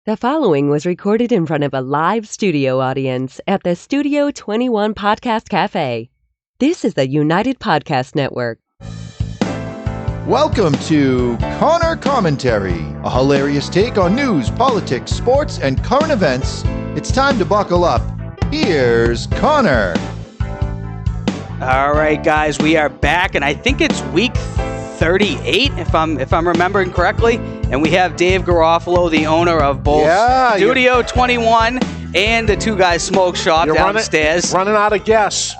The following was recorded in front of a live studio audience at the Studio 21 Podcast Cafe. This is the United Podcast Network. Welcome to Conor Commentary, a hilarious take on news, politics, sports, and current events. It's time to buckle up. Here's Conor. All right, guys, we are back, and I think it's week 38, if I'm remembering correctly. And we have Dave Garofalo, the owner of both Studio 21 and the Two Guys Smoke Shop downstairs. Running out of guests.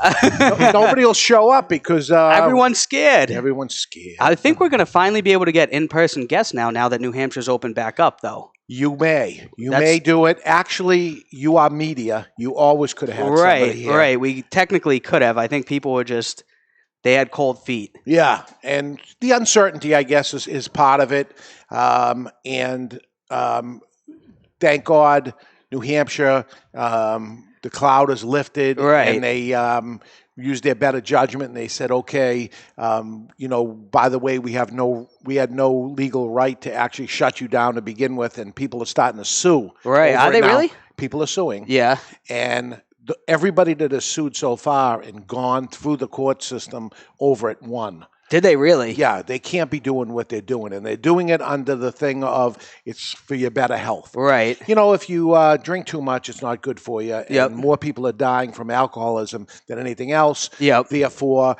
Nobody will show up because everyone's scared. Everyone's scared. I think we're going to finally be able to get in-person guests now that New Hampshire's opened back up, though. You may do it. Actually, you are media. You always could have had somebody here. Right. We technically could have. I think people were just, they had cold feet. Yeah, and the uncertainty, I guess, is part of it. Thank God, New Hampshire, the cloud is lifted, and they used their better judgment, and they said, okay, by the way, we had no legal right to actually shut you down to begin with, and people are starting to sue. Right. Are they really? People are suing. Yeah. And everybody that has sued so far and gone through the court system over it won. Did they really? Yeah, they can't be doing what they're doing, and they're doing it under the thing of it's for your better health. Right. You know, if you drink too much, it's not good for you, and more people are dying from alcoholism than anything else. Yep. Therefore,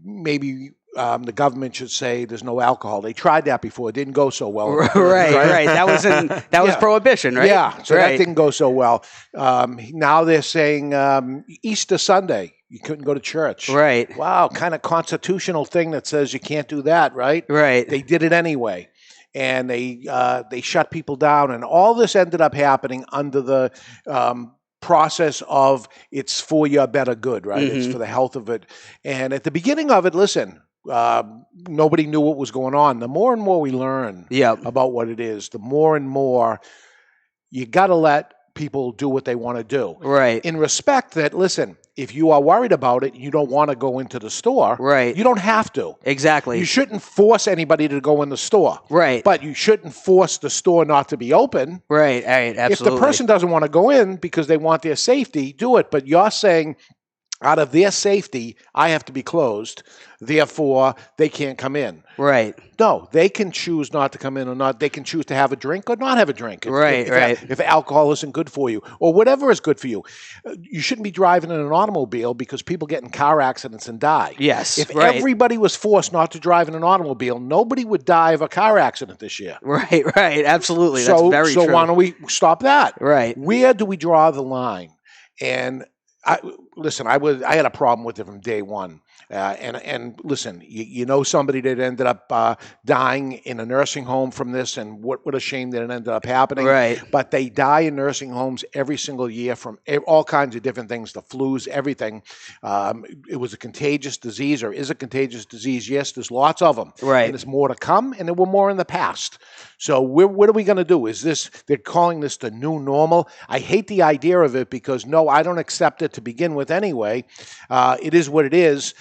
maybe the government should say there's no alcohol. They tried that before; it didn't go so well. Right. That was prohibition, right? Yeah, so that didn't go so well. Now they're saying Easter Sunday. You couldn't go to church. Right. Wow, kind of constitutional thing that says you can't do that, right? Right. They did it anyway. And they shut people down. And all this ended up happening under the process of it's for your better good, right? Mm-hmm. It's for the health of it. And at the beginning of it, listen, nobody knew what was going on. The more and more we learn about what it is, the more and more you got to let people do what they want to do. Right. In respect that, listen, if you are worried about it, you don't want to go into the store. Right. You don't have to. Exactly. You shouldn't force anybody to go in the store. Right. But you shouldn't force the store not to be open. Right. Absolutely. If the person doesn't want to go in because they want their safety, do it. But you're saying, out of their safety, I have to be closed. Therefore, they can't come in. Right. No, they can choose not to come in or not. They can choose to have a drink or not have a drink. If alcohol isn't good for you or whatever is good for you. You shouldn't be driving in an automobile because people get in car accidents and die. Yes. If everybody was forced not to drive in an automobile, nobody would die of a car accident this year. Right. Absolutely. That's very true. So why don't we stop that? Right. Where do we draw the line? And I had a problem with it from day one. And listen, you know somebody that ended up dying in a nursing home from this, and what a shame that it ended up happening. Right. But they die in nursing homes every single year from all kinds of different things, the flus, everything. It was a contagious disease, or is a contagious disease. Yes, there's lots of them. Right. And there's more to come, and there were more in the past. So what are we going to do? They're calling this the new normal? I hate the idea of it because, no, I don't accept it to begin with anyway. It is what it is.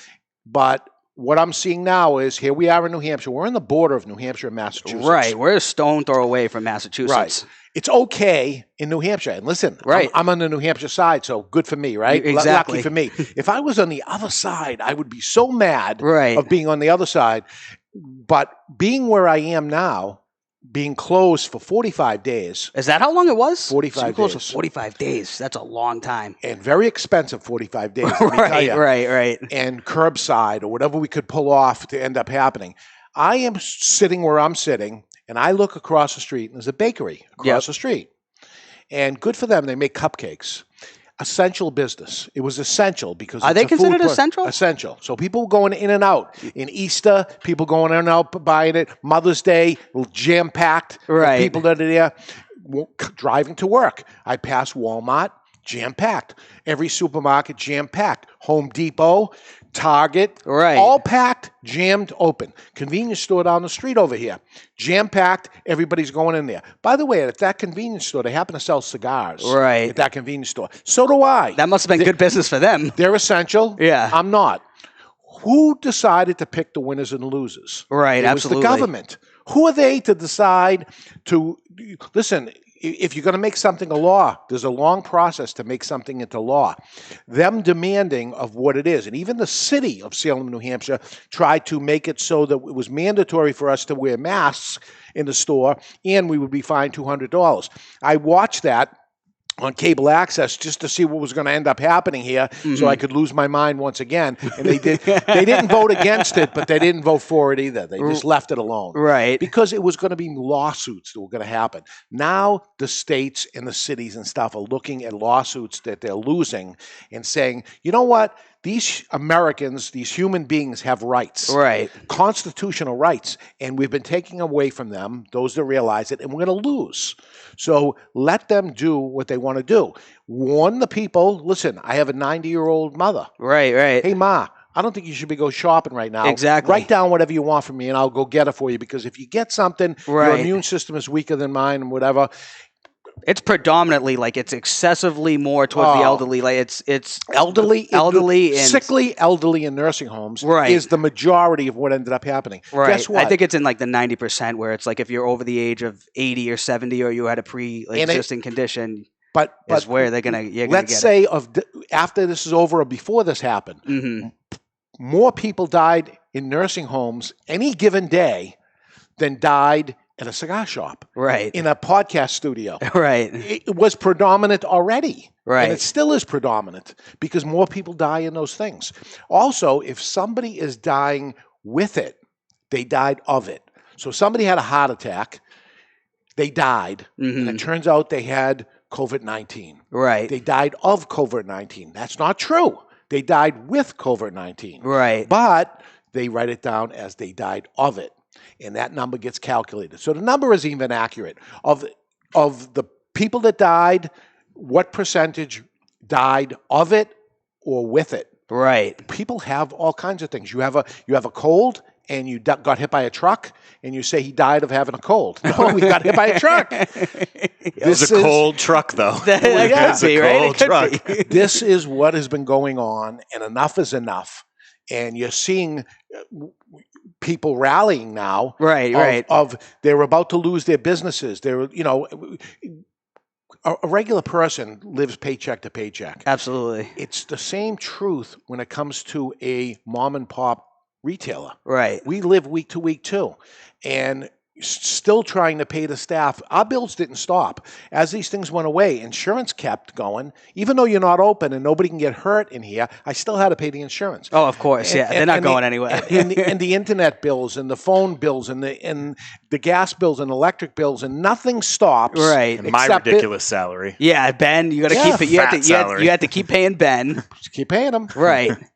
But what I'm seeing now is here we are in New Hampshire. We're on the border of New Hampshire and Massachusetts. Right. We're a stone throw away from Massachusetts. Right. It's okay in New Hampshire. And listen, I'm on the New Hampshire side, so good for me, right? Exactly. Lucky for me. If I was on the other side, I would be so mad of being on the other side. But being where I am now, being closed for 45 days. Is that how long it was? 45 days. Closed for 45 days. That's a long time. And very expensive 45 days, let me tell you. Right. And curbside or whatever we could pull off to end up happening. I am sitting where I'm sitting, and I look across the street, and there's a bakery across the street. And good for them, they make cupcakes. Essential business. It was essential because are they considered essential? Essential. So people going in and out. In Easter, people going in and out buying it. Mother's Day, jam packed. Right. People that are there driving to work. I pass Walmart, jam packed. Every supermarket, jam packed. Home Depot, Target, all packed, jammed, open. Convenience store down the street over here, jam packed. Everybody's going in there. By the way, at that convenience store, they happen to sell cigars. Right. At that convenience store. So do I. That must have been good business for them. They're essential. Yeah. I'm not. Who decided to pick the winners and losers? Right. It absolutely. was the government. Who are they to decide to listen? if you're going to make something a law, there's a long process to make something into law. Them demanding of what it is. And even the city of Salem, New Hampshire tried to make it so that it was mandatory for us to wear masks in the store, and we would be fined $200. I watched that on cable access just to see what was going to end up happening here, so I could lose my mind once again. And they didn't vote against it, but they didn't vote for it either. They just left it alone. Right. Because it was going to be lawsuits that were going to happen. Now the states and the cities and stuff are looking at lawsuits that they're losing and saying, you know what? These Americans, these human beings have rights. Right. Constitutional rights. And we've been taking away from them, those that realize it, and we're going to lose. So let them do what they want to do. Warn the people, listen, I have a 90-year-old mother. Right. Hey, Ma, I don't think you should be go shopping right now. Exactly. Write down whatever you want from me, and I'll go get it for you. Because if you get something, your immune system is weaker than mine and whatever. It's predominantly it's excessively more towards the elderly. It's elderly, and sickly, elderly in nursing homes. Right. Is the majority of what ended up happening. Right. Guess what? I think it's in the 90% where it's if you're over the age of 80 or 70 or you had a pre-existing condition. But is where you're gonna let's say after this is over or before this happened, more people died in nursing homes any given day than died in a cigar shop, in a podcast studio. It was predominant already. And it still is predominant because more people die in those things. Also, if somebody is dying with it, they died of it. So somebody had a heart attack, they died, and it turns out they had COVID-19. They died of COVID-19. That's not true. They died with COVID-19. But they write it down as they died of it. And that number gets calculated. So the number is even accurate. Of the people that died, what percentage died of it or with it? People have all kinds of things. You have a cold and you got hit by a truck and you say he died of having a cold. No, he got hit by a truck. It was a cold truck, though. This is what has been going on, and enough is enough. And you're seeing people rallying now. Of they're about to lose their businesses. They're, a regular person lives paycheck to paycheck. Absolutely. It's the same truth when it comes to a mom and pop retailer. We live week to week too. And still trying to pay the staff. Our bills didn't stop. As these things went away, insurance kept going. Even though you're not open and nobody can get hurt in here, I still had to pay the insurance. Oh, of course, they're not going anywhere. and the internet bills and the phone bills and the gas bills and electric bills, and nothing stops. And my ridiculous salary. Yeah, Ben, you got to keep it. You have to keep paying Ben. Just keep paying him.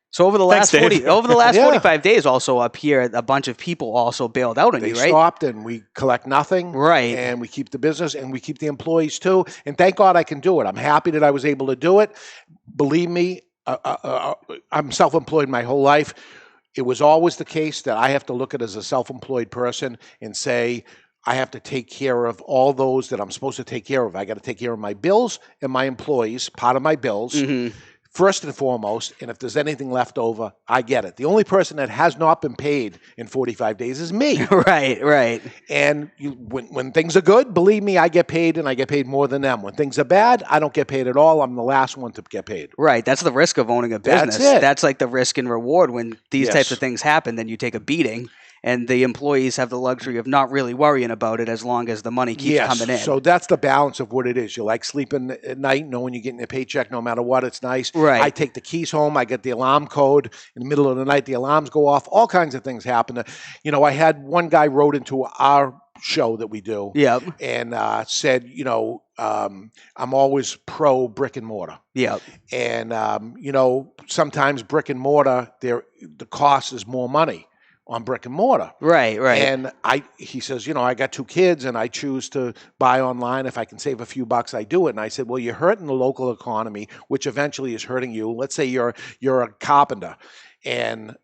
So over the last 45 days, also up here, a bunch of people also bailed out on you, right? They stopped, and we collect nothing, and we keep the business, and we keep the employees too. And thank God I can do it. I'm happy that I was able to do it. Believe me, I'm self-employed my whole life. It was always the case that I have to look at it as a self-employed person and say, I have to take care of all those that I'm supposed to take care of. I got to take care of my bills and my employees, part of my bills. First and foremost, and if there's anything left over, I get it. The only person that has not been paid in 45 days is me. And when things are good, believe me, I get paid, and I get paid more than them. When things are bad, I don't get paid at all. I'm the last one to get paid. That's the risk of owning a business. That's like the risk and reward. When these types of things happen, then you take a beating. And the employees have the luxury of not really worrying about it as long as the money keeps coming in. So that's the balance of what it is. You like sleeping at night, knowing you're getting a paycheck no matter what. It's nice. I take the keys home. I get the alarm code. In the middle of the night, the alarms go off. All kinds of things happen. I had one guy wrote into our show that we do and said, I'm always pro brick and mortar. And, sometimes brick and mortar, the cost is more money on brick and mortar. And he says, I got 2 kids and I choose to buy online. If I can save a few bucks, I do it. And I said, well, you're hurting the local economy, which eventually is hurting you. Let's say you're a carpenter and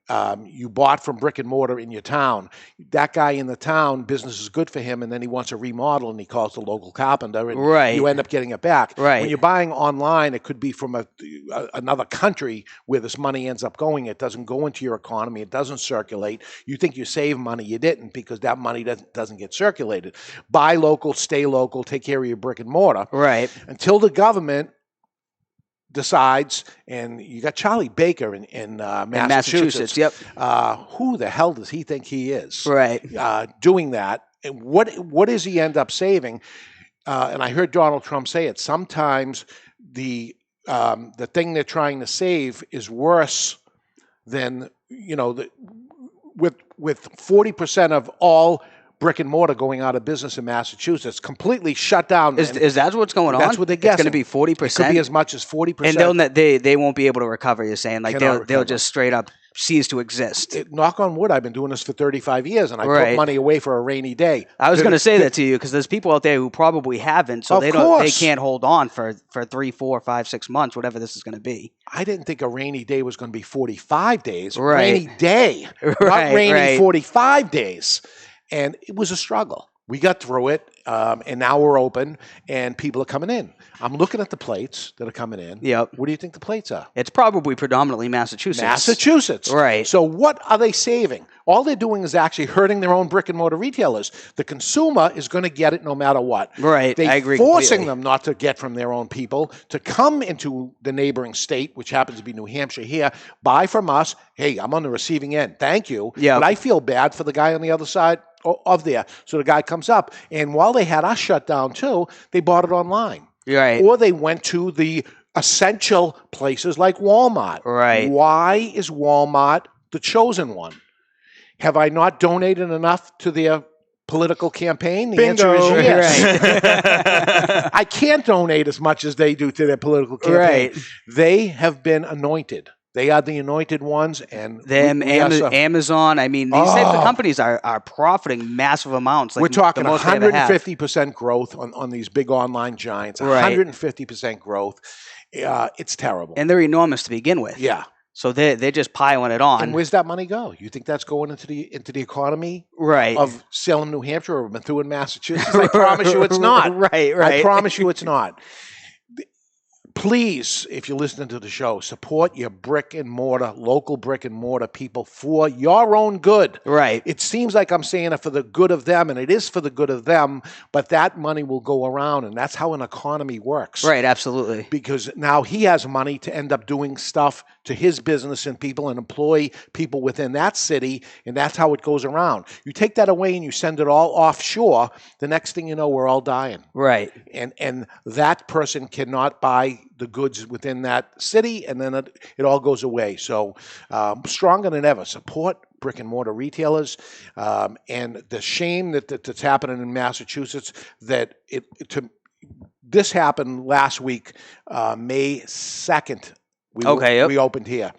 you bought from brick and mortar in your town, that guy in the town, business is good for him, and then he wants a remodel, and he calls the local carpenter, and you end up getting it back. When you're buying online, it could be from another country where this money ends up going. It doesn't go into your economy. It doesn't circulate. You think you save money. You didn't, because that money doesn't get circulated. Buy local, stay local, take care of your brick and mortar. Until the government decides, and you got Charlie Baker in Massachusetts. Who the hell does he think he is? Doing that. And what does he end up saving? And I heard Donald Trump say it. Sometimes the thing they're trying to save is worse than, with 40% of all brick and mortar going out of business in Massachusetts, completely shut down. Is that what's going on? That's what they're guessing. It's going to be 40%? It could be as much as 40%. And they won't be able to recover, you're saying? Like they'll just straight up cease to exist. Knock on wood, I've been doing this for 35 years, and I put money away for a rainy day. I was going to say that to you, because there's people out there who probably haven't, so they can't hold on for 3, 4, 5, 6 months, whatever this is going to be. I didn't think a rainy day was going to be 45 days. Rainy day, not rainy 45 days. And it was a struggle. We got through it, and now we're open, and people are coming in. I'm looking at the plates that are coming in. What do you think the plates are? It's probably predominantly Massachusetts. Massachusetts. So what are they saving? All they're doing is actually hurting their own brick and mortar retailers. The consumer is going to get it no matter what. I agree forcing completely. them not to get from their own people, to come into the neighboring state, which happens to be New Hampshire here, buy from us. Hey, I'm on the receiving end. Thank you. But I feel bad for the guy on the other side of there. So the guy comes up, and while they had us shut down too, they bought it online. Or they went to the essential places like Walmart. Why is Walmart the chosen one? Have I not donated enough to their political campaign? The answer is yes. I can't donate as much as they do to their political campaign. They have been anointed. They are the anointed ones, and Amazon. I mean, these types of companies are profiting massive amounts. We're talking 150% growth on these big online giants. 150% growth. It's terrible, and they're enormous to begin with. So they're just piling it on. And where's that money go? You think that's going into the economy of Salem, New Hampshire, or Methuen, Massachusetts? I promise you, it's not. I promise you, it's not. Please, if you're listening to the show, support your brick and mortar, local brick and mortar people for your own good. It seems like I'm saying it for the good of them, and it is for the good of them, but that money will go around, and that's how an economy works. Absolutely. Because now he has money to end up doing stuff to his business and people and employ people within that city, and that's how it goes around. You take that away and you send it all offshore, the next thing you know, we're all dying. And that person cannot buy the goods within that city, and then it all goes away. So stronger than ever, support brick and mortar retailers. And the shame that's happening in Massachusetts, that this happened last week, May 2nd. We opened here.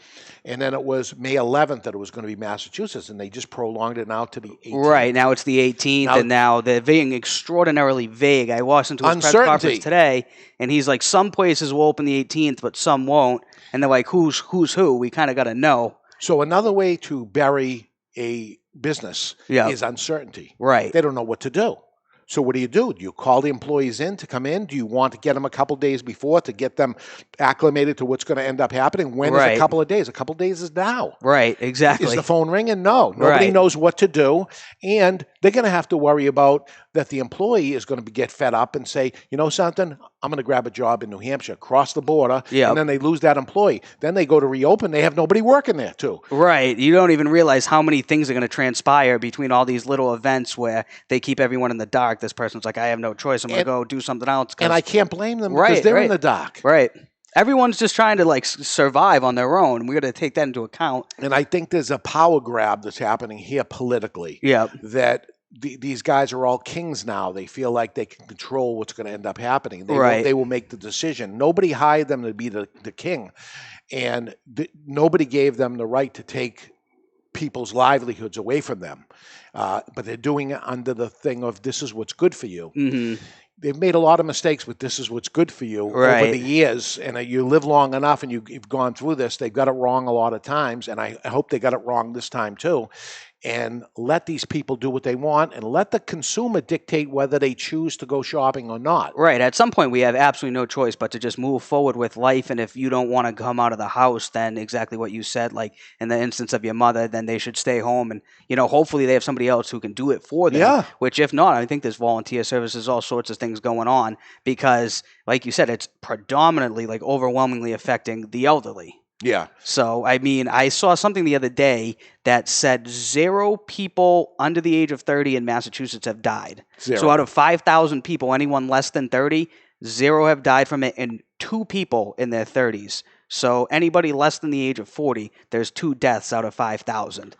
And then it was May 11th that it was going to be Massachusetts, and they just prolonged it now to the 18th. Now it's the 18th, and now they're being extraordinarily vague. I watched into his press conference today, and he's like, some places will open the 18th, but some won't. And they're like, who's who? We kind of got to know. So another way to bury a business is uncertainty. They don't know what to do. So what do? Do you call the employees in to come in? Do you want to get them a couple days before to get them acclimated to what's going to end up happening? When is a couple of days? A couple of days is now. Exactly. Is the phone ringing? No. Nobody knows what to do. And they're going to have to worry about that the employee is going to get fed up and say, you know something, I'm going to grab a job in New Hampshire, cross the border, and then they lose that employee. Then they go to reopen. They have nobody working there too. You don't even realize how many things are going to transpire between all these little events where they keep everyone in the dark. This person's like, I have no choice. I'm going to go do something else. And I can't blame them because they're in the dark. Everyone's just trying to survive on their own. We got to take that into account. And I think there's a power grab that's happening here politically. That these guys are all kings now. They feel like they can control what's going to end up happening. They will make the decision. Nobody hired them to be the king. And nobody gave them the right to take people's livelihoods away from them. But they're doing it under the thing of this is what's good for you. they've made a lot of mistakes, but this is what's good for you over the years. And you live long enough and you've gone through this. They've got it wrong a lot of times, and I hope they got it wrong this time too. And let these people do what they want, and let the consumer dictate whether they choose to go shopping or not. Right. At some point, we have absolutely no choice but to just move forward with life. And if you don't want to come out of the house, then exactly what you said, like in the instance of your mother, then they should stay home. And, hopefully they have somebody else who can do it for them. Yeah. Which, if not, I think there's volunteer services, all sorts of things going on because, like you said, it's predominantly, like overwhelmingly affecting the elderly. Yeah. So, I saw something the other day that said 0 people under the age of 30 in Massachusetts have died. 0. So out of 5,000 people, anyone less than 30, 0 have died from it, and 2 people in their 30s. So anybody less than the age of 40, there's 2 deaths out of 5,000.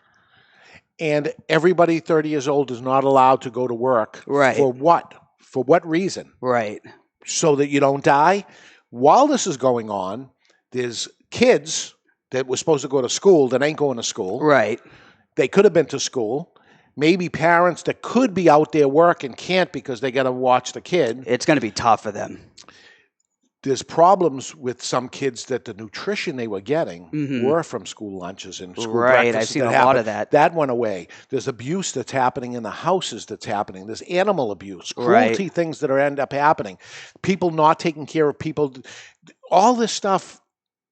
And everybody 30 years old is not allowed to go to work. Right. For what? For what reason? Right. So that you don't die? While this is going on, there's kids that were supposed to go to school that ain't going to school. Right. They could have been to school. Maybe parents that could be out there working can't because they got to watch the kid. It's going to be tough for them. There's problems with some kids that the nutrition they were getting were from school lunches and school breakfasts. I've seen a lot of that. That went away. There's abuse that's happening in the houses that's happening. There's animal abuse, cruelty, things that end up happening. People not taking care of people. All this stuff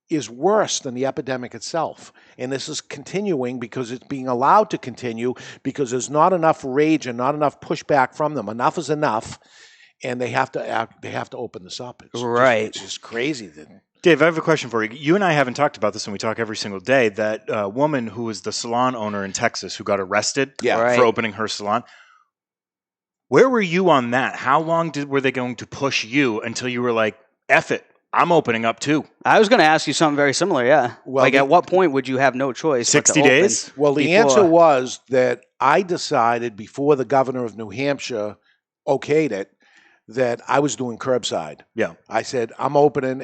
is worse than the epidemic itself. And this is continuing because it's being allowed to continue because there's not enough rage and not enough pushback from them. Enough is enough. And they have to act, they have to open this up. It's just crazy. Dave, I have a question for you. You and I haven't talked about this, and we talk every single day. That woman who was the salon owner in Texas who got arrested for opening her salon. Where were you on that? How long were they going to push you until you were like, F it, I'm opening up too? I was going to ask you something very similar, yeah. Well, at what point would you have no choice 60 days? Well, the answer was that I decided before the governor of New Hampshire okayed it that I was doing curbside. Yeah. I said, I'm opening,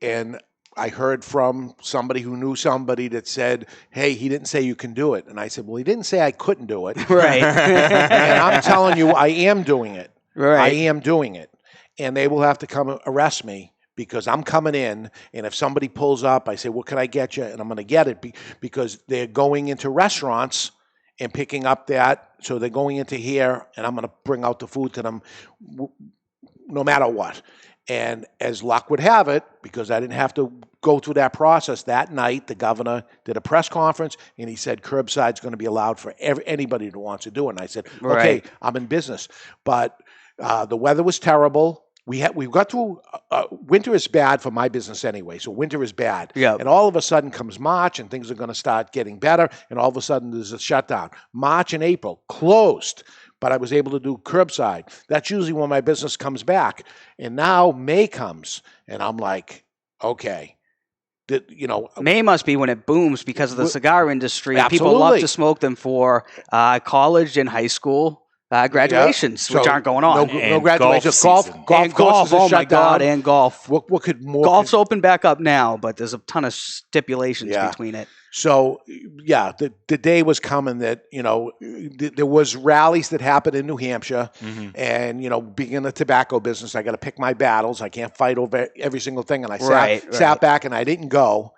and I heard from somebody who knew somebody that said, hey, he didn't say you can do it. And I said, well, he didn't say I couldn't do it. Right. And I'm telling you, I am doing it. Right. I am doing it. And they will have to come arrest me because I'm coming in, and if somebody pulls up, I say, what can I get you? And I'm going to get it because they're going into restaurants and picking up that. So they're going into here, and I'm going to bring out the food to them no matter what. And as luck would have it, because I didn't have to go through that process, that night the governor did a press conference, and he said curbside's going to be allowed for anybody that wants to do it. And I said, okay, I'm in business. But the weather was terrible. We've got through winter is bad for my business anyway, so winter is bad. Yeah. And all of a sudden comes March, and things are going to start getting better, and all of a sudden there's a shutdown. March and April closed, but I was able to do curbside. That's usually when my business comes back. And now May comes, and I'm like, okay. May must be when it booms because of the cigar industry. Absolutely. People love to smoke them for college and high school graduations, which aren't going on. No graduations. Golf courses oh my shut down. God, and golf. What could more? Golf's open back up now, but there's a ton of stipulations between it. So, yeah, the day was coming that, there was rallies that happened in New Hampshire. And, being in the tobacco business, I got to pick my battles. I can't fight over every single thing. And I sat back and I didn't go.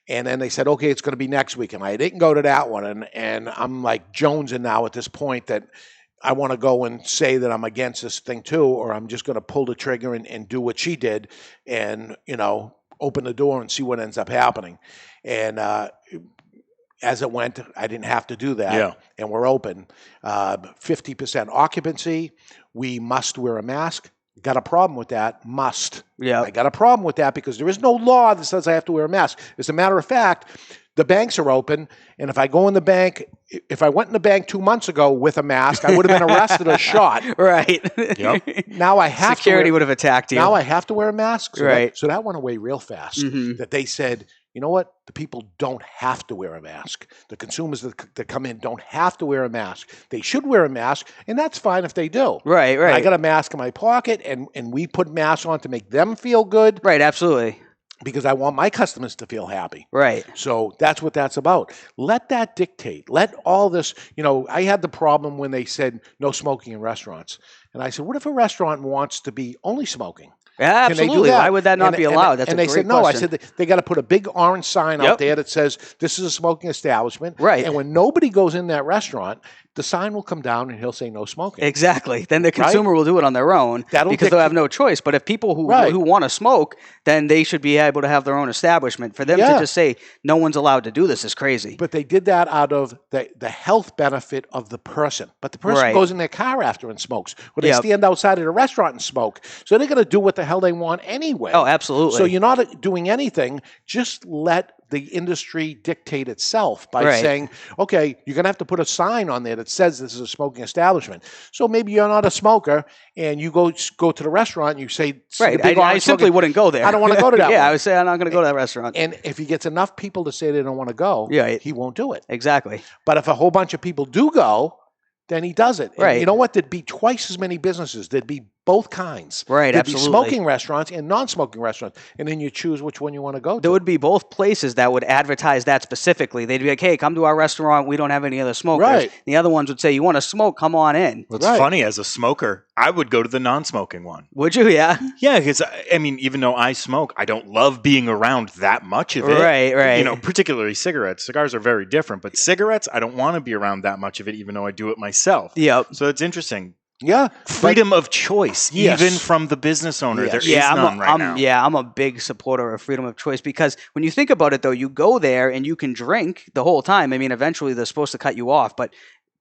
And then they said, okay, it's going to be next week. And I didn't go to that one. And I'm like jonesing now at this point that I want to go and say that I'm against this thing too, or I'm just going to pull the trigger and do what she did and, open the door and see what ends up happening. And as it went, I didn't have to do that. Yeah. And we're open. 50% occupancy. We must wear a mask. Got a problem with that? Must. Yeah. I got a problem with that because there is no law that says I have to wear a mask. As a matter of fact, the banks are open, and if I go in the bank, if I went in the bank 2 months ago with a mask, I would have been arrested or shot. Right. Yep. Now I have Security would have attacked you. Now I have to wear a mask. So that went away real fast. That they said, you know what? The people don't have to wear a mask. The consumers that come in don't have to wear a mask. They should wear a mask, and that's fine if they do. Right. I got a mask in my pocket, and we put masks on to make them feel good. Right, absolutely. because I want my customers to feel happy. Right. So that's what that's about. Let that dictate. Let all this, I had the problem when they said no smoking in restaurants. And I said, what if a restaurant wants to be only smoking? Yeah, absolutely. Why would that not be allowed? That's a great question. And they said, no. I said, they got to put a big orange sign out there that says, this is a smoking establishment. Right. And when nobody goes in that restaurant, the sign will come down and he'll say no smoking. Exactly. Then the consumer will do it on their own because they'll have no choice. But if people who want to smoke, then they should be able to have their own establishment. For them to just say no one's allowed to do this is crazy. But they did that out of the health benefit of the person. But the person goes in their car after and smokes. Or they stand outside at a restaurant and smoke. So they're going to do what the hell they want anyway. Oh, absolutely. So you're not doing anything. Just let the industry dictate itself by saying, okay, you're going to have to put a sign on there that says this is a smoking establishment. So maybe you're not a smoker and you go to the restaurant and you say, I simply wouldn't go there. I don't want to go to that one. I would say I'm not going to go to that restaurant. And if he gets enough people to say they don't want to go, he won't do it. Exactly. But if a whole bunch of people do go, then he does it. And you know what? There'd be twice as many businesses. There'd be both kinds. Right, There'd absolutely. be smoking restaurants and non-smoking restaurants. And then you choose which one you want to go to. There would be both places that would advertise that specifically. They'd be like, hey, come to our restaurant. We don't have any other smokers. Right. The other ones would say, you want to smoke? Come on in. Well, it's funny. As a smoker, I would go to the non-smoking one. Would you? Yeah. Yeah, because, even though I smoke, I don't love being around that much of it. Right. Particularly cigarettes. Cigars are very different. But cigarettes, I don't want to be around that much of it, even though I do it myself. Yep. So it's interesting. Yeah. Freedom of choice, even from the business owner. There is none right now. Yeah, I'm a big supporter of freedom of choice because when you think about it, though, you go there and you can drink the whole time. I mean, eventually they're supposed to cut you off, but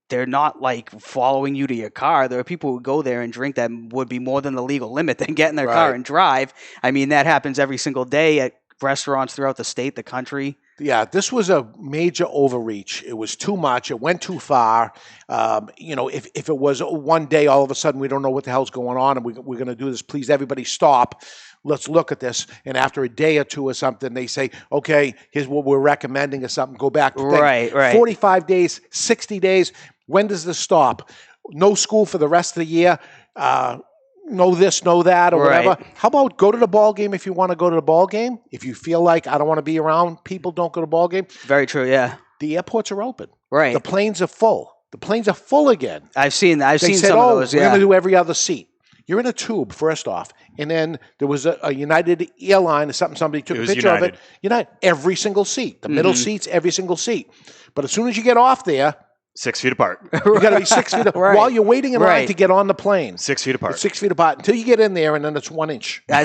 they're not like following you to your car. There are people who go there and drink that would be more than the legal limit, then get in their car and drive. I mean, that happens every single day at restaurants throughout the state, the country. Yeah, this was a major overreach. It was too much. It went too far. If it was one day, all of a sudden, we don't know what the hell's going on, and we're going to do this. Please, everybody stop. Let's look at this. And after a day or two or something, they say, okay, here's what we're recommending or something. Go back to right. 45 days, 60 days. When does this stop? No school for the rest of the year. No this, no that, or whatever. How about go to the ball game if you want to go to the ball game? If you feel like I don't want to be around people, don't go to the ball game. Very true, yeah. The airports are open. Right. The planes are full. The planes are full again. I've seen they said, some of those, we're going to do every other seat. You're in a tube, first off. And then there was a United airline or something. Somebody took a picture of it. United, every single seat. The middle seats, every single seat. But as soon as you get off there, 6 feet apart. You got to be 6 feet apart while you're waiting in line to get on the plane. 6 feet apart. It's 6 feet apart until you get in there, and then it's 1 inch. Now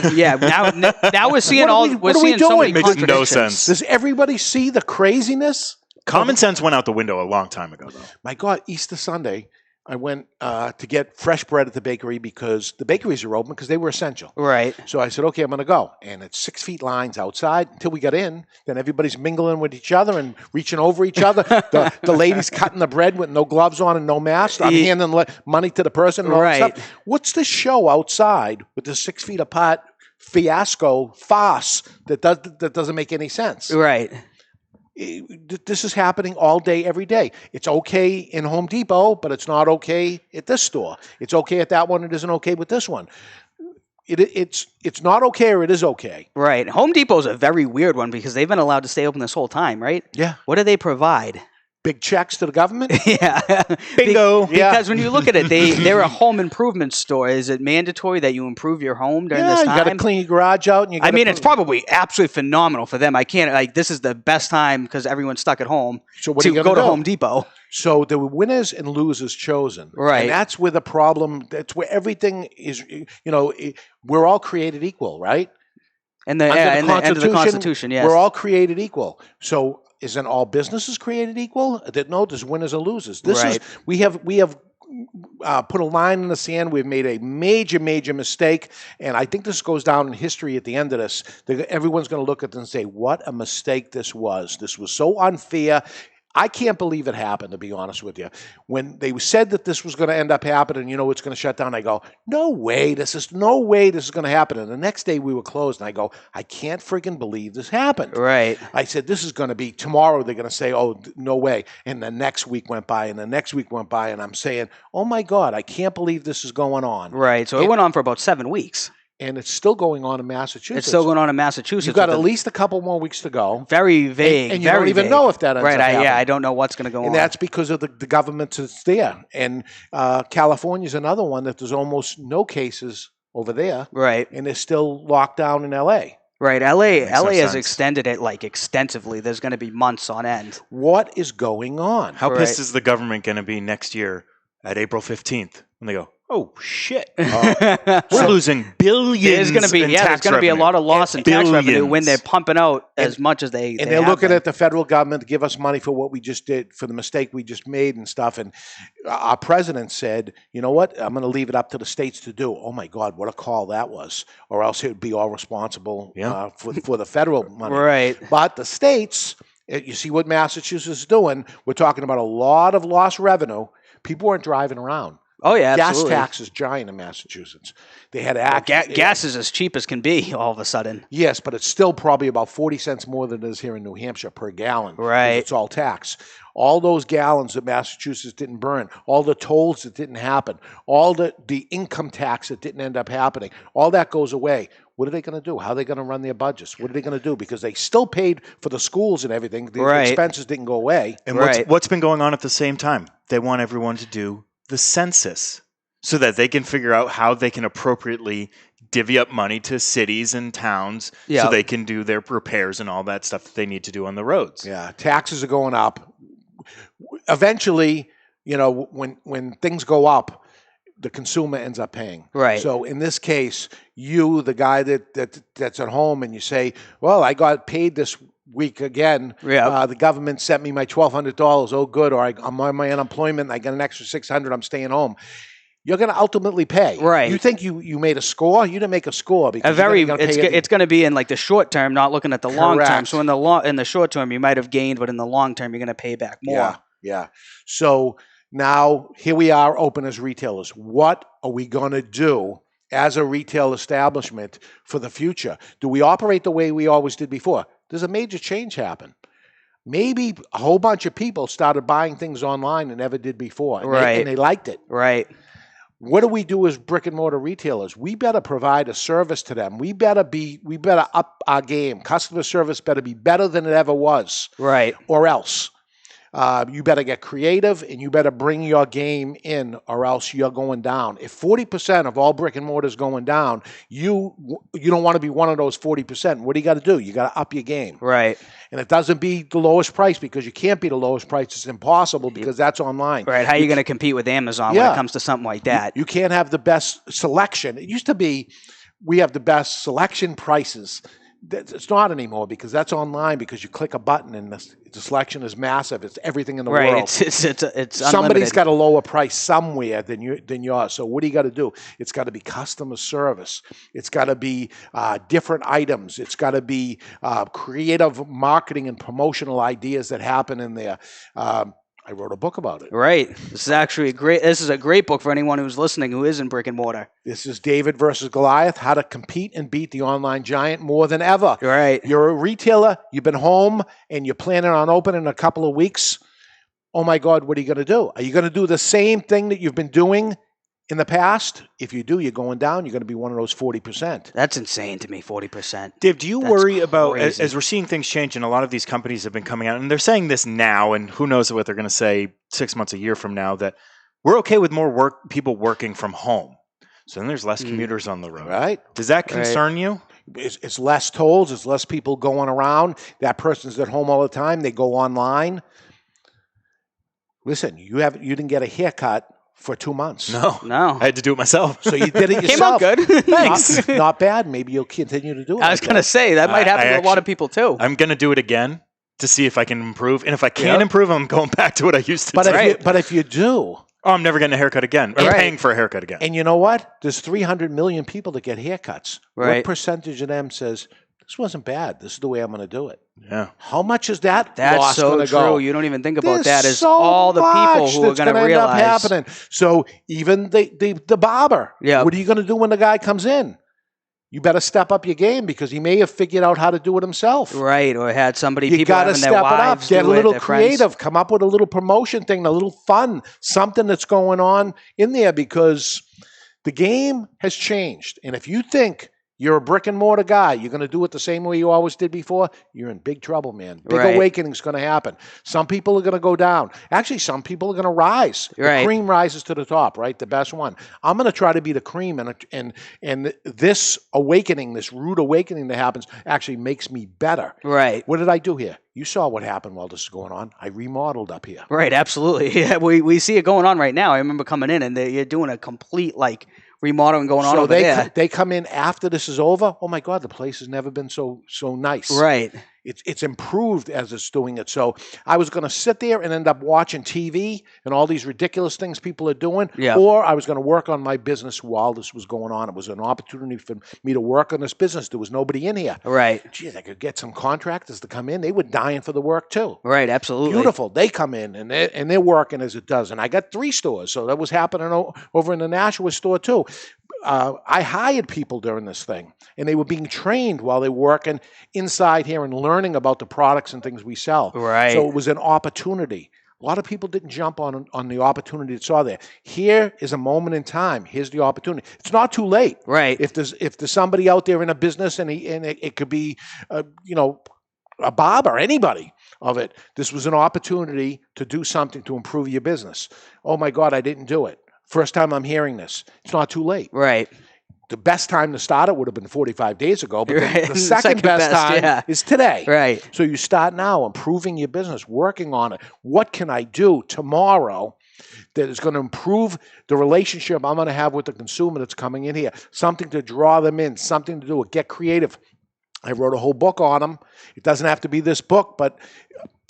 we're seeing what are we doing? Makes no sense. Does everybody see the craziness? Common sense went out the window a long time ago, though. My God, Easter Sunday, I went to get fresh bread at the bakery because the bakeries are open because they were essential. Right. So I said, okay, I'm going to go. And it's 6 feet lines outside until we got in. Then everybody's mingling with each other and reaching over each other. The lady's cutting the bread with no gloves on and no mask. I'm handing money to the person and all that stuff. What's the show outside with the 6 feet apart farce that doesn't make any sense? Right. This is happening all day, every day. It's okay in Home Depot, but it's not okay at this store. It's okay at that one. It isn't okay with this one. It's not okay or it is okay. Right. Home Depot's a very weird one because they've been allowed to stay open this whole time, right? Yeah. What do they provide? Big checks to the government? Yeah. Bingo. Because when you look at it, they're a home improvement store. Is it mandatory that you improve your home during this time? You got to clean your garage out. And it's probably absolutely phenomenal for them. I can't, this is the best time because everyone's stuck at home to go to Home Depot. So there were winners and losers chosen. Right. And that's where the problem, that's where everything is, we're all created equal, right? And under the Constitution, yes. We're all created equal. So isn't all businesses created equal? No, there's winners and losers. We have put a line in the sand. We've made a major, major mistake, and I think this goes down in history at the end of this. Everyone's going to look at it and say, what a mistake this was. This was so unfair. I can't believe it happened, to be honest with you. When they said that this was going to end up happening, it's going to shut down, I go, no way this is going to happen. And the next day we were closed, and I go, I can't freaking believe this happened. Right. I said, this is going to be tomorrow. They're going to say, oh, no way. And the next week went by, and the next week went by, and I'm saying, oh my God, I can't believe this is going on. Right. So it went on for about 7 weeks. and it's still going on in Massachusetts. It's still going on in Massachusetts. You've got at least a couple more weeks to go. Very vague. And you don't even know if that ends up happening. I don't know what's going to go on. And that's because of the government that's there. And California's another one that there's almost no cases over there. Right. And they're still locked down in L.A. Right. LA has extended it like extensively. There's going to be months on end. What is going on? How pissed is the government going to be next year at April 15th when they go, oh, shit. We're losing billions there's going to be a lot of loss in tax revenue when they're pumping out as much as they And they're looking at the federal government to give us money for what we just did, for the mistake we just made and stuff. And our president said, you know what, I'm going to leave it up to the states to do. Oh, my God, what a call that was. Or else it would be all responsible for the federal money. Right. But the states, you see what Massachusetts is doing. We're talking about a lot of lost revenue. People weren't driving around. Oh, yeah, absolutely. Gas tax is giant in Massachusetts. They had gas is as cheap as can be all of a sudden. Yes, but it's still probably about 40 cents more than it is here in New Hampshire per gallon. Right. It's all tax. All those gallons that Massachusetts didn't burn, all the tolls that didn't happen, all the income tax that didn't end up happening, all that goes away. What are they going to do? How are they going to run their budgets? What are they going to do? Because they still paid for the schools and everything. The expenses didn't go away. And what's been going on at the same time? They want everyone to do the census so that they can figure out how they can appropriately divvy up money to cities and towns so they can do their repairs and all that stuff that they need to do on the roads. Yeah, taxes are going up. Eventually, when things go up, the consumer ends up paying. Right. So in this case, you, the guy that's at home, and you say, well, I got paid this week again. Yeah. The government sent me my $1,200. Oh, good. Or I'm on my unemployment. I got an extra $600. I'm staying home. You're going to ultimately pay. Right. You think you made a score? You didn't make a score. Because it's going to be in like the short term, not looking at the long term. So in the short term, you might have gained, but in the long term, you're going to pay back more. Yeah. So now here we are open as retailers. What are we going to do as a retail establishment for the future? Do we operate the way we always did before? There's a major change happen. Maybe a whole bunch of people started buying things online and never did before. And they liked it. Right. What do we do as brick and mortar retailers? We better provide a service to them. We better up our game. Customer service better be better than it ever was. Right. Or else. You better get creative and you better bring your game in or else you're going down. If 40% of all brick and mortar is going down, you don't want to be one of those 40%. What do you got to do? You got to up your game. Right. And it doesn't be the lowest price because you can't be the lowest price. It's impossible because that's online. Right. How are you going to compete with Amazon when it comes to something like that? You can't have the best selection. It used to be we have the best selection prices. It's not anymore because that's online because you click a button and the selection is massive. It's everything in the world. Right. It's somebody's got a lower price somewhere than yours. So what do you got to do? It's got to be customer service. It's got to be different items. It's got to be creative marketing and promotional ideas that happen in there. I wrote a book about it. Right. This is a great book for anyone who's listening who is in brick and mortar. This is David versus Goliath, how to compete and beat the online giant more than ever. Right. You're a retailer, you've been home, and you're planning on opening in a couple of weeks. Oh my God, what are you going to do? Are you going to do the same thing that you've been doing in the past? If you do, you're going down. You're going to be one of those 40%. That's insane to me, 40%. Dave, do you worry about, as we're seeing things change, and a lot of these companies have been coming out, and they're saying this now, and who knows what they're going to say 6 months, a year from now, that we're okay with more people working from home. So then there's less commuters on the road. Right. Does that concern you? It's less tolls. It's less people going around. That person's at home all the time. They go online. Listen, you didn't get a haircut for 2 months. No. I had to do it myself. So you did it yourself. Came out good. Thanks. Not bad. Maybe you'll continue to do it. I was going to say, that might happen to a lot of people too. I'm going to do it again to see if I can improve. And if I can't improve, I'm going back to what I used to do. But if you do... Oh, I'm never getting a haircut again. Or paying for a haircut again. And you know what? There's 300 million people that get haircuts. Right. What percentage of them says, this wasn't bad. This is the way I'm going to do it? Yeah. How much is that That's so true. Go? You don't even think about There's that. Is so all the people who are going to realize. End up happening. So even the barber, what are you going to do when the guy comes in? You better step up your game because he may have figured out how to do it himself. Right, or had somebody, you people having their wives do it. Get a little creative. Friends. Come up with a little promotion thing, a little fun, something that's going on in there because The game has changed. And if you think you're a brick and mortar guy, you're going to do it the same way you always did before, you're in big trouble, man. Big awakening is going to happen. Some people are going to go down. Actually, some people are going to rise. The cream rises to the top, right? The best one. I'm going to try to be the cream, and this awakening, this rude awakening that happens, actually makes me better. Right. What did I do here? You saw what happened while this is going on. I remodeled up here. Right, absolutely. Yeah, we see it going on right now. I remember coming in, and you're doing a complete, remodeling going on over there. They come in after this is over. Oh my God, the place has never been so nice. Right. It's improved as it's doing it. So I was going to sit there and end up watching TV and all these ridiculous things people are doing, or I was going to work on my business while this was going on. It was an opportunity for me to work on this business. There was nobody in here. Right. Geez, I could get some contractors to come in. They were dying for the work too. Right, absolutely. Beautiful. They come in and they're working as it does. And I got 3 stores, so that was happening over in the Nashua store too. I hired people during this thing, and they were being trained while they were working inside here and learning about the products and things we sell. Right. So it was an opportunity. A lot of people didn't jump on the opportunity that's out there. Here is a moment in time. Here's the opportunity. It's not too late. Right. If there's somebody out there in a business and it could be a barber, anybody of it. This was an opportunity to do something to improve your business. Oh my God, I didn't do it. First time I'm hearing this. It's not too late. Right. The best time to start it would have been 45 days ago, but the second best time is today. Right. So you start now improving your business, working on it. What can I do tomorrow that is going to improve the relationship I'm going to have with the consumer that's coming in here? Something to draw them in, something to do it. Get creative. I wrote a whole book on them. It doesn't have to be this book, but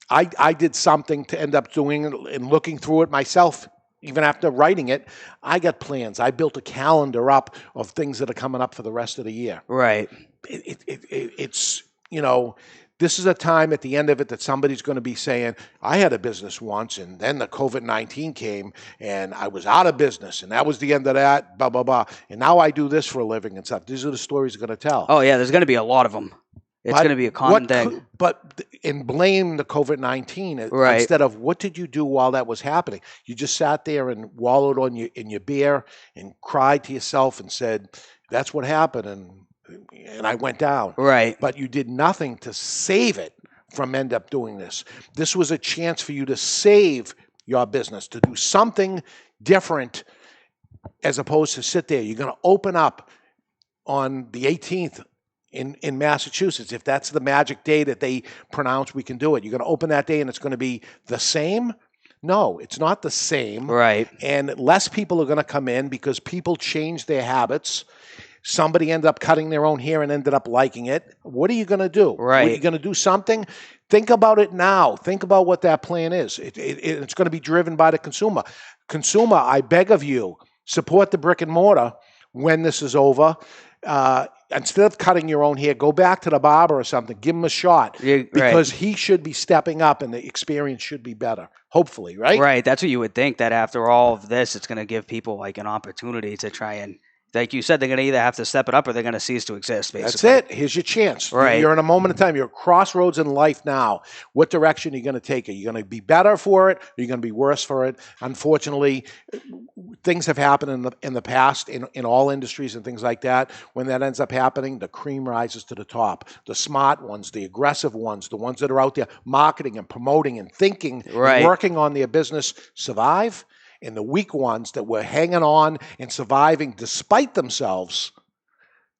I did something to end up doing and looking through it myself. Even after writing it, I got plans. I built a calendar up of things that are coming up for the rest of the year. Right. It's, this is a time at the end of it that somebody's going to be saying, I had a business once, and then the COVID-19 came, and I was out of business, and that was the end of that, blah, blah, blah. And now I do this for a living and stuff. These are the stories they're going to tell. Oh, yeah, there's going to be a lot of them. It's going to be a common thing. But blame the COVID-19 instead of what did you do while that was happening? You just sat there and wallowed in your beer and cried to yourself and said, that's what happened, and I went down. Right. But you did nothing to save it from end up doing this. This was a chance for you to save your business, to do something different as opposed to sit there. You're going to open up on the 18th in Massachusetts, if that's the magic day that they pronounce we can do it. You're going to open that day and it's going to be the same? No, it's not the same. Right. And less people are going to come in because people change their habits. Somebody ended up cutting their own hair and ended up liking it. What are you going to do? Right. Are you going to do something? Think about it now. Think about what that plan is. It's going to be driven by the consumer. Consumer, I beg of you, support the brick and mortar when this is over. Instead of cutting your own hair, go back to the barber or something. Give him a shot because he should be stepping up and the experience should be better. Hopefully, right? Right. That's what you would think, that after all of this, it's going to give people an opportunity to try and, like you said, they're going to either have to step it up or they're going to cease to exist, basically. That's it. Here's your chance. Right. You're in a moment of time. You're at crossroads in life now. What direction are you going to take? Are you going to be better for it? Or are you going to be worse for it? Unfortunately, things have happened in the past in all industries and things like that. When that ends up happening, the cream rises to the top. The smart ones, the aggressive ones, the ones that are out there marketing and promoting and thinking and working on their business survive. And the weak ones that were hanging on and surviving despite themselves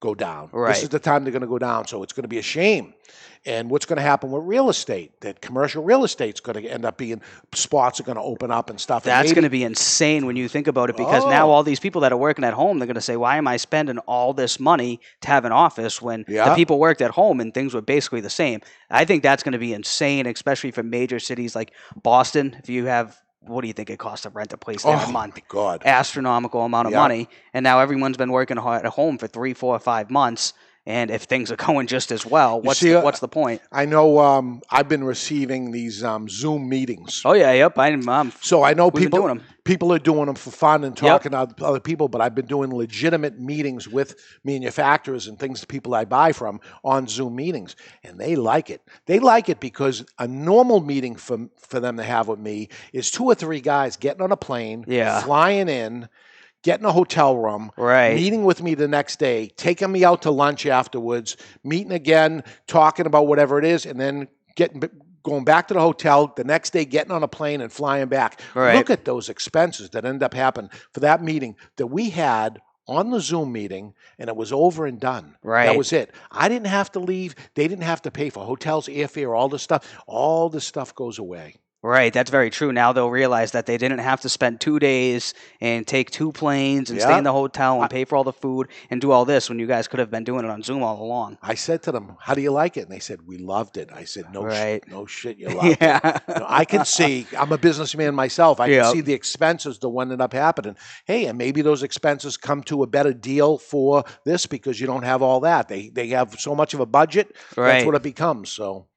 go down. Right. This is the time they're going to go down. So it's going to be a shame. And what's going to happen with real estate? That commercial real estate's going to end up being, spots are going to open up and stuff. That's going to be insane when you think about it, because now all these people that are working at home, they're going to say, why am I spending all this money to have an office when the people worked at home and things were basically the same? I think that's going to be insane, especially for major cities like Boston. If you have, what do you think it costs to rent a place there a month? God. Astronomical amount of money. And now everyone's been working at home for 3, 4, 5 months. And if things are going just as well, what's the point? I know I've been receiving these Zoom meetings. Oh, yeah, yep. So I know people are doing them for fun and talking to other people, but I've been doing legitimate meetings with manufacturers and things, the people I buy from, on Zoom meetings. And they like it. They like it because a normal meeting for them to have with me is 2 or 3 guys getting on a plane, flying in, getting a hotel room, meeting with me the next day, taking me out to lunch afterwards, meeting again, talking about whatever it is, and then going back to the hotel the next day, getting on a plane and flying back. Look at those expenses that end up happening for that meeting that we had on the Zoom meeting, and it was over and done. That was it. I didn't have to leave. They didn't have to pay for hotels, airfare, all this stuff. All this stuff goes away. Right, that's very true. Now they'll realize that they didn't have to spend 2 days and take 2 planes and stay in the hotel and pay for all the food and do all this when you guys could have been doing it on Zoom all along. I said to them, how do you like it? And they said, we loved it. I said, no shit, you loved it. I can see, I'm a businessman myself. I can see the expenses that ended up happening. Hey, and maybe those expenses come to a better deal for this because you don't have all that. They have so much of a budget. That's what it becomes. So.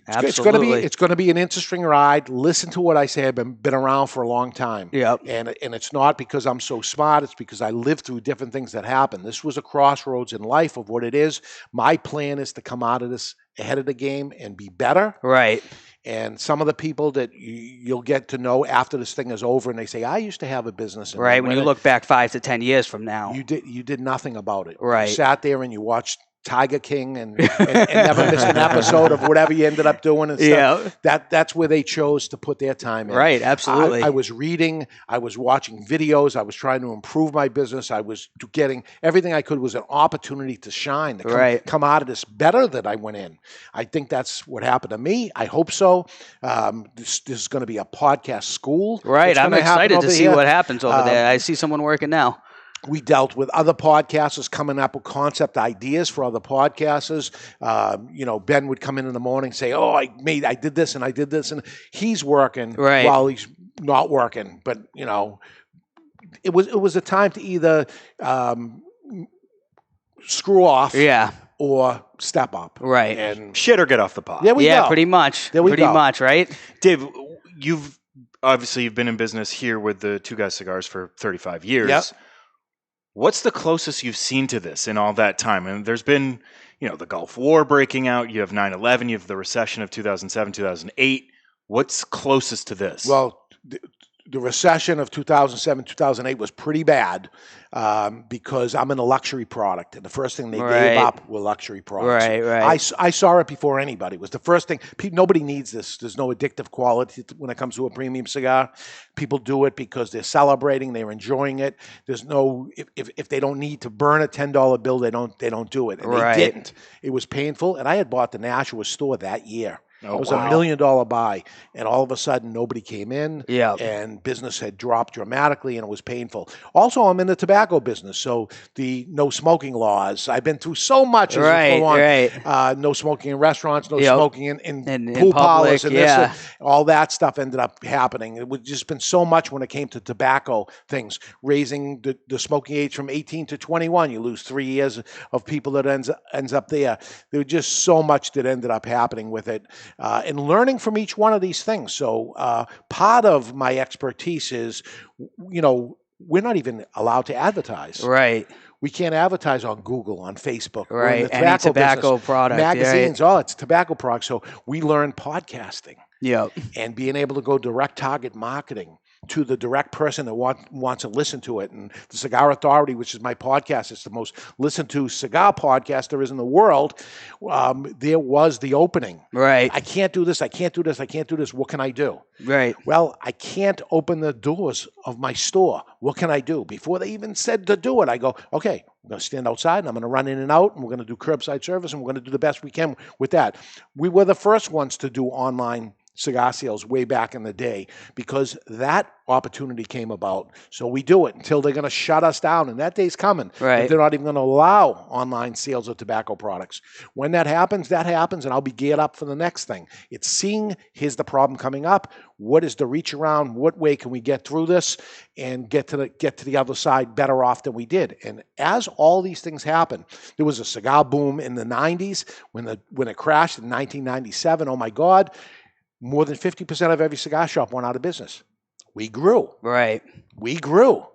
It's going to be an interesting ride. Listen to what I say. I've been around for a long time. And it's not because I'm so smart. It's because I lived through different things that happened. This was a crossroads in life of what it is. My plan is to come out of this ahead of the game and be better. And some of the people that you'll get to know after this thing is over, and they say, I used to have a business. And when you look back 5 to 10 years from now. You did nothing about it. You sat there and you watched Tiger King and never missed an episode of whatever you ended up doing and stuff. That's where they chose to put their time in. Absolutely. I was reading, I was watching videos, I was trying to improve my business, I was getting everything I could was an opportunity to shine, to come out of this better than I went in. I think that's what happened to me. I hope so. This is going to be a podcast school. I'm excited to see what happens over there. I see someone working now. We dealt with other podcasters coming up with concept ideas for other podcasters. Ben would come in the morning and say, "Oh, I did this and I did this," and he's working while he's not working. But it was a time to either screw off, or step up, and shit or get off the pot. There we go. Pretty much. Pretty much, right? Dave, you've been in business here with the Two Guys Cigars for 35 years. What's the closest you've seen to this in all that time? And there's been, the Gulf War breaking out. You have 9/11. You have the recession of 2007, 2008. What's closest to this? Well, the recession of 2007, 2008 was pretty bad because I'm in a luxury product. And the first thing they gave up were luxury products. I saw it before anybody. It was the first thing. Nobody needs this. There's no addictive quality when it comes to a premium cigar. People do it because they're celebrating. They're enjoying it. There's no, if they don't need to burn a $10 bill, they don't do it. And they didn't. It was painful. And I had bought the Nashua store that year. It was $1 million buy, and all of a sudden nobody came in, and business had dropped dramatically, and it was painful. Also, I'm in the tobacco business, so the no smoking laws. I've been through so much as we go on. No smoking in restaurants, no smoking in pool parlors, and this, all that stuff ended up happening. It was just been so much when it came to tobacco things, raising the smoking age from 18 to 21. You lose 3 years of people that ends up there. There was just so much that ended up happening with it. And learning from each one of these things. So part of my expertise is, we're not even allowed to advertise. We can't advertise on Google, on Facebook. Any tobacco product. Magazines, it's tobacco products. So we learn podcasting. And being able to go direct target marketing to the direct person that wants to listen to it. And the Cigar Authority, which is my podcast, it's the most listened to cigar podcast there is in the world. There was the opening. I can't do this. I can't do this. I can't do this. What can I do? Well, I can't open the doors of my store. What can I do? Before they even said to do it, I go, okay, I'm going to stand outside and I'm going to run in and out, and we're going to do curbside service, and we're going to do the best we can with that. We were the first ones to do online cigar sales way back in the day because that opportunity came about. So we do it until they're going to shut us down, and that day's coming. They're not even going to allow online sales of tobacco products. When that happens, and I'll be geared up for the next thing. It's seeing, here's the problem coming up. What is the reach around? What way can we get through this and get to the other side better off than we did? And as all these things happen, there was a cigar boom in the 90s when it crashed in 1997. Oh my God. More than 50% of every cigar shop went out of business. We grew. We grew.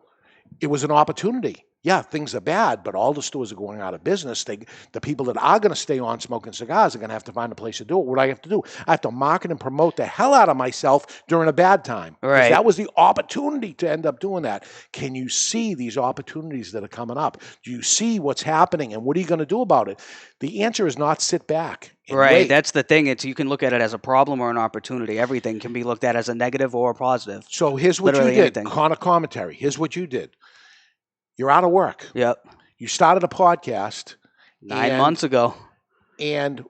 It was an opportunity. yeah, things are bad, but all the stores are going out of business. The people that are going to stay on smoking cigars are going to have to find a place to do it. What do I have to do? I have to market and promote the hell out of myself during a bad time. Right. That was the opportunity to end up doing that. Can you see these opportunities that are coming up? Do you see what's happening, and what are you going to do about it? The answer is not sit back. Right. Wait. That's the thing. You can look at it as a problem or an opportunity. Everything can be looked at as a negative or a positive. So here's what Literally you did. anything. Conor commentary. Here's what you did. You're out of work. Yep. You started a podcast 9 months ago. And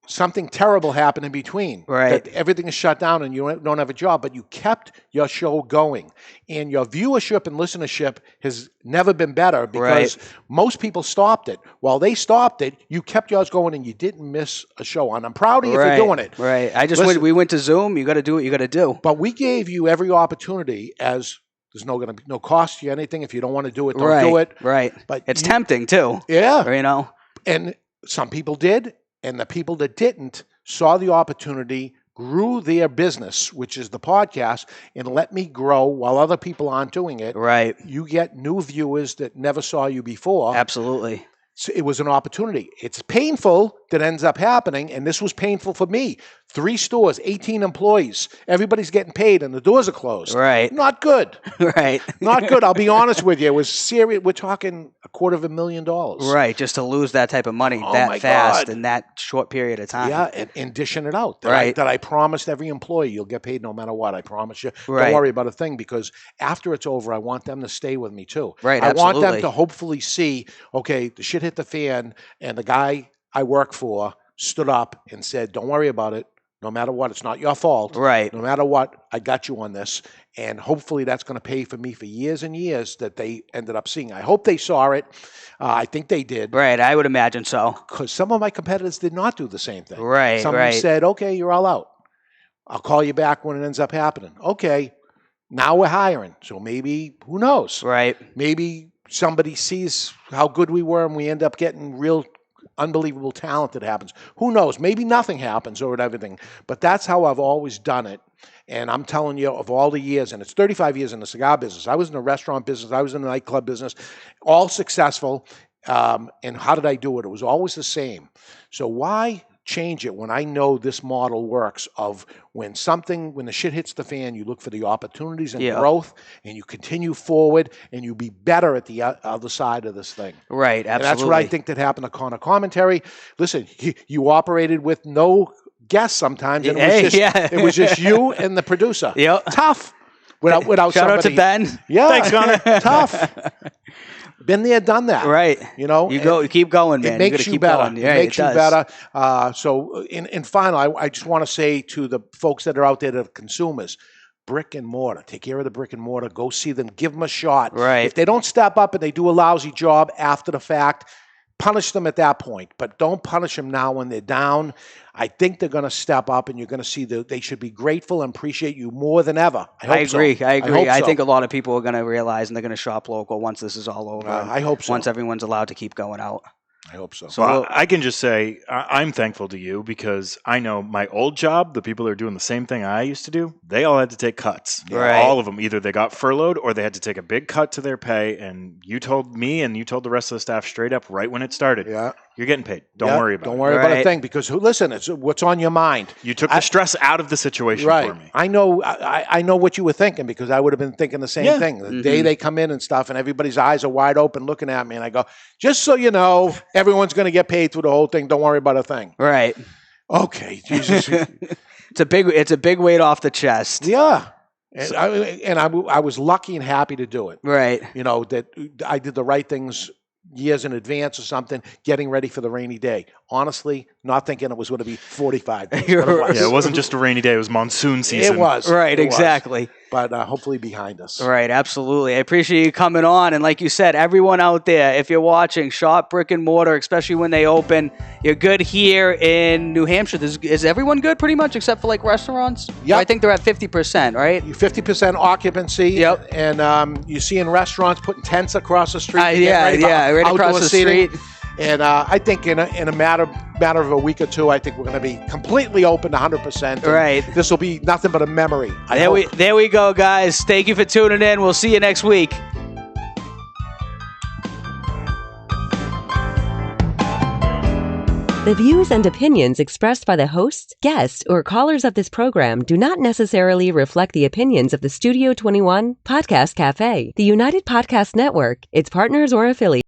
something terrible happened in between. Right. That everything is shut down and you don't have a job, but you kept your show going. And your viewership and listenership has never been better because most people stopped it. While they stopped it, you kept yours going and you didn't miss a show. And I'm proud of you for doing it. Right. We went to Zoom. You got to do what you got to do. But we gave you every opportunity as there's going to be no cost to you anything. If you don't want to do it, don't do it. Right. But it's tempting too. Yeah. You know. And some people did, and the people that didn't saw the opportunity, grew their business, which is the podcast, and let me grow while other people aren't doing it. Right. You get new viewers that never saw you before. Absolutely. So it was an opportunity. It's painful that ends up happening, and this was painful for me. 3 stores, 18 employees. Everybody's getting paid, and the doors are closed. Right. Not good. Right. Not good. I'll be honest with you. It was serious. We're talking $250,000. Right. Just to lose that type of money that fast in that short period of time. Yeah, and dishing it out. That I promised every employee you'll get paid no matter what. I promise you. Right. Don't worry about a thing, because after it's over, I want them to stay with me too. Right. I Absolutely. want them to hopefully see, okay, the shit hit the fan, and the guy I work for stood up and said, don't worry about it. No matter what, it's not your fault. Right. No matter what, I got you on this. And hopefully that's going to pay for me for years and years that they ended up seeing. I hope they saw it. I think they did. Right. I would imagine so. Because some of my competitors did not do the same thing. Right. Some of them said, okay, you're all out. I'll call you back when it ends up happening. Okay, now we're hiring. So maybe, who knows? Right. Maybe somebody sees how good we were and we end up getting real unbelievable talent that happens. Who knows? Maybe nothing happens or everything. But that's how I've always done it. And I'm telling you, of all the years, and it's 35 years in the cigar business. I was in the restaurant business. I was in the nightclub business. All successful. And how did I do it? It was always the same. So why change it when I know this model works of when the shit hits the fan, you look for the opportunities and growth, and you continue forward, and you be better at the other side of this thing. Right, absolutely. And that's what I think that happened to Conor commentary. Listen, you operated with no guests sometimes, and it was just you and the producer. Yep. Tough. Without Shout somebody. out to Ben. Yeah. Thanks, Conor. Tough. Been there, done that. Right. You know, you keep going, man. It makes you better. Going. Yeah, it makes you better. So, in final, I just want to say to the folks that are out there, that are consumers, brick and mortar. Take care of the brick and mortar. Go see them. Give them a shot. Right. If they don't step up and they do a lousy job after the fact, punish them at that point. But don't punish them now when they're down. I think they're going to step up, and you're going to see that they should be grateful and appreciate you more than ever. I agree. I think a lot of people are going to realize, and they're going to shop local once this is all over. I hope so. Once everyone's allowed to keep going out. I hope so. So I can just say I'm thankful to you, because I know my old job, the people that are doing the same thing I used to do, they all had to take cuts. Right. All of them. Either they got furloughed or they had to take a big cut to their pay. And you told me and you told the rest of the staff straight up right when it started, you're getting paid. Don't worry about it. Don't worry about a thing, because listen, it's what's on your mind. You took the stress out of the situation for me. I know what you were thinking, because I would have been thinking the same thing. The day they come in and stuff, and everybody's eyes are wide open looking at me, and I go, just so you know, everyone's going to get paid through the whole thing. Don't worry about a thing. Right. Okay. Jesus. It's a big weight off the chest. Yeah. And I was lucky and happy to do it. Right. You know, that I did the right things years in advance or something, getting ready for the rainy day. Honestly, not thinking it was going to be 45 days. It wasn't just a rainy day. It was monsoon season. It was. Right, exactly. But hopefully behind us. Right, absolutely. I appreciate you coming on. And like you said, everyone out there, if you're watching, shop brick and mortar, especially when they open. You're good here in New Hampshire. Is everyone good pretty much except for like restaurants? Yeah. I think they're at 50%, right? 50% occupancy. Yep. And you see in restaurants putting tents across the street. Right across the street. And I think in a matter of a week or two, I think we're going to be completely open 100%. Right. This will be nothing but a memory. There we go, guys. Thank you for tuning in. We'll see you next week. The views and opinions expressed by the hosts, guests, or callers of this program do not necessarily reflect the opinions of the Studio 21 Podcast Cafe, the United Podcast Network, its partners, or affiliates.